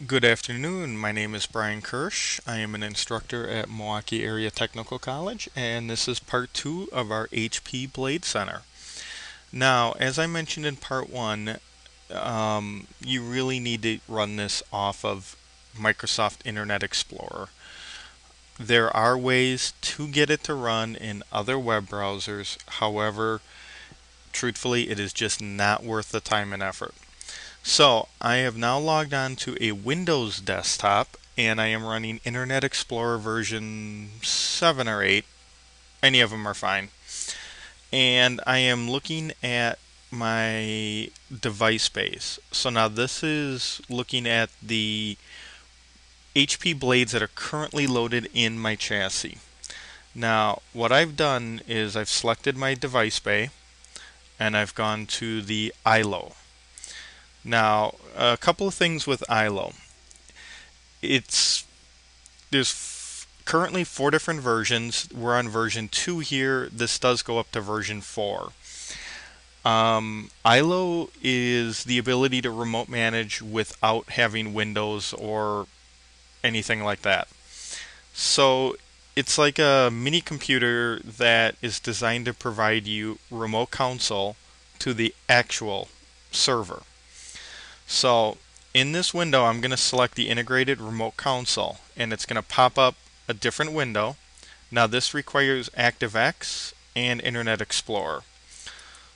Good afternoon. My name is Brian Kirsch. I am an instructor at Milwaukee Area Technical College, and this is part 2 of our HP Blade Center. Now, as I mentioned in part 1, you really need to run this off of Microsoft Internet Explorer. There are ways to get it to run in other web browsers. However, truthfully, it is just not worth the time and effort. So I have now logged on to a Windows desktop and I am running Internet Explorer version 7 or 8. Any of them are fine. And I am looking at my device base. So now this is looking at the HP blades that are currently loaded in my chassis. Now what I've done is I've selected my device bay and I've gone to the ILO. Now, a couple of things with ILO. There's currently 4 different versions. We're on version 2 here. This does go up to version 4. ILO is the ability to remote manage without having Windows or anything like that. So it's like a mini computer that is designed to provide you remote console to the actual server. So in this window, I'm going to select the integrated remote console, and it's going to pop up a different window. Now this requires ActiveX and Internet Explorer.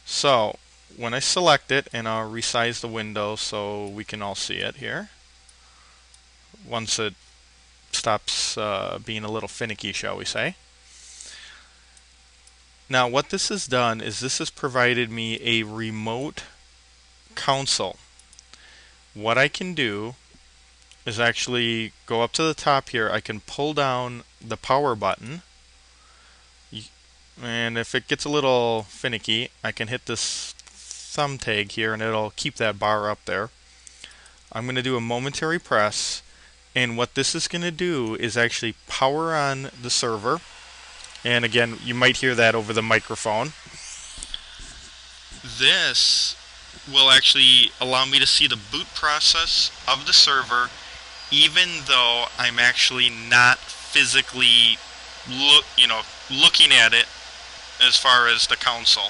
So when I select it, and I'll resize the window so we can all see it here, once it stops being a little finicky, shall we say. Now what this has done is this has provided me a remote console. What I can do is actually go up to the top here. I can pull down the power button, and if it gets a little finicky, I can hit this thumb tag here and it'll keep that bar up there. I'm going to do a momentary press, and what this is going to do is actually power on the server. And again, you might hear that over the microphone. This will actually allow me to see the boot process of the server, even though I'm actually not physically looking at it as far as the console.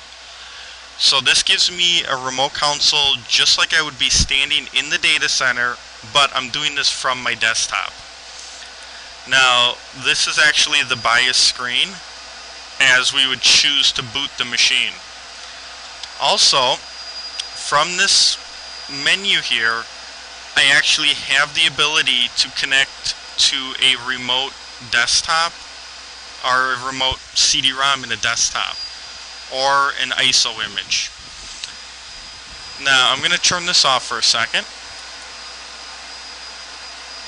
So this gives me a remote console just like I would be standing in the data center, but I'm doing this from my desktop. Now this is actually the BIOS screen as we would choose to boot the machine. Also, from this menu here, I actually have the ability to connect to a remote desktop or a remote CD-ROM in a desktop or an ISO image. Now I'm going to turn this off for a second,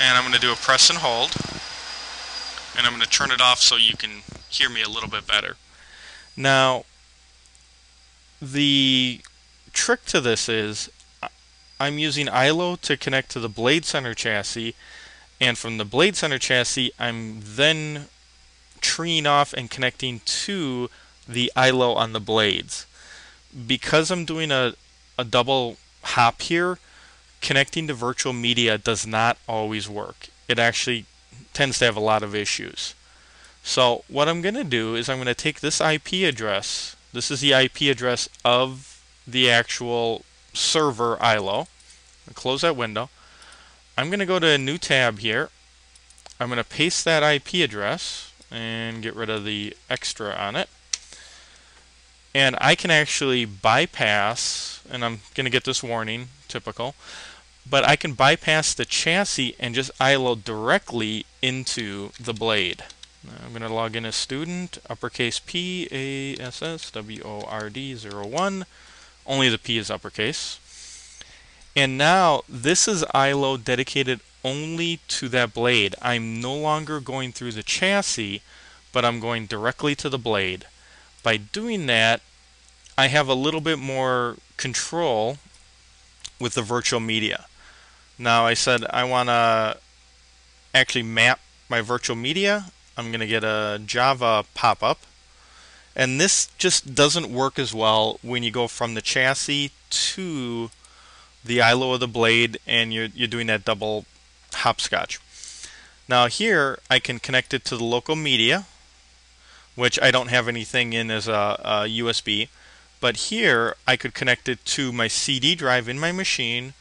and I'm going to do a press and hold, and I'm going to turn it off so you can hear me a little bit better. Now the trick to this is I'm using ILO to connect to the BladeCenter chassis, and from the BladeCenter chassis I'm then treeing off and connecting to the ILO on the blades. Because I'm doing a double hop here, connecting to virtual media does not always work. It actually tends to have a lot of issues. So what I'm going to do is I'm going to take this IP address. This is the IP address of the actual server ILO. Close that window. I'm going to go to a new tab here. I'm going to paste that IP address and get rid of the extra on it. And I can actually bypass, and I'm going to get this warning, typical, but I can bypass the chassis and just ILO directly into the blade. I'm going to log in as student, uppercase PASSWORD01. Only the P is uppercase. And now this is ILO dedicated only to that blade. I'm no longer going through the chassis, but I'm going directly to the blade. By doing that, I have a little bit more control with the virtual media. Now I said I want to actually map my virtual media. I'm going to get a Java pop-up. And this just doesn't work as well when you go from the chassis to the ILO of the blade and you're doing that double hopscotch. Now here I can connect it to the local media, which I don't have anything in as a USB, but here I could connect it to my CD drive in my machine,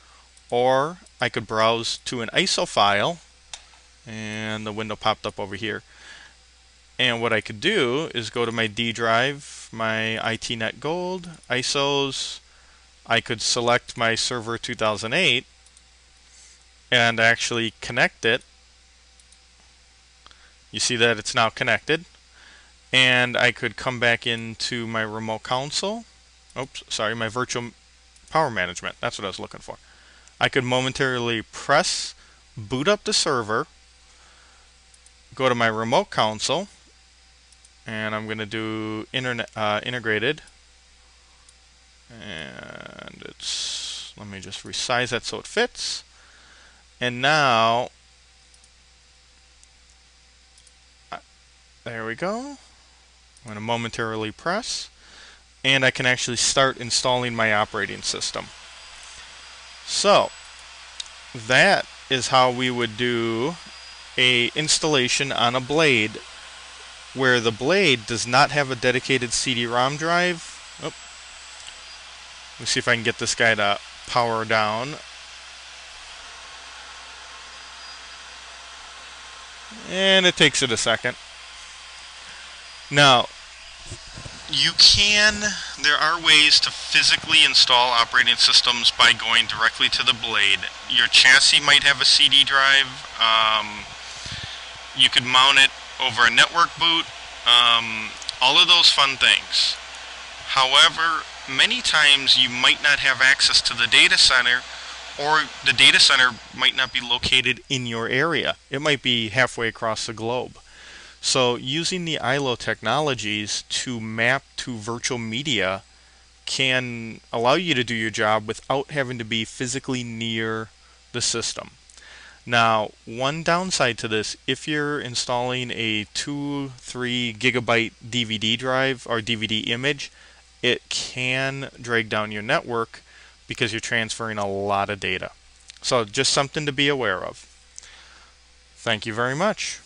or I could browse to an ISO file, and the window popped up over here. And what I could do is go to my D drive, my ITnet Gold, ISOs. I could select my server 2008 and actually connect it. You see that it's now connected. And I could come back into my remote console. Oops, sorry, my virtual power management. That's what I was looking for. I could momentarily press boot up the server, go to my remote console, and I'm going to do integrated. And let me just resize that so it fits. And now, there we go. I'm going to momentarily press, and I can actually start installing my operating system. So that is how we would do a installation on a blade where the blade does not have a dedicated CD-ROM drive. Oh. Let me see if I can get this guy to power down. And it takes it a second. Now, there are ways to physically install operating systems by going directly to the blade. Your chassis might have a CD drive. You could mount it over a network boot. All of those fun things. However, many times you might not have access to the data center, or the data center might not be located in your area. It might be halfway across the globe. So using the ILO technologies to map to virtual media can allow you to do your job without having to be physically near the system. Now, one downside to this, if you're installing a 2-3 gigabyte DVD drive or DVD image, it can drag down your network because you're transferring a lot of data. So just something to be aware of. Thank you very much.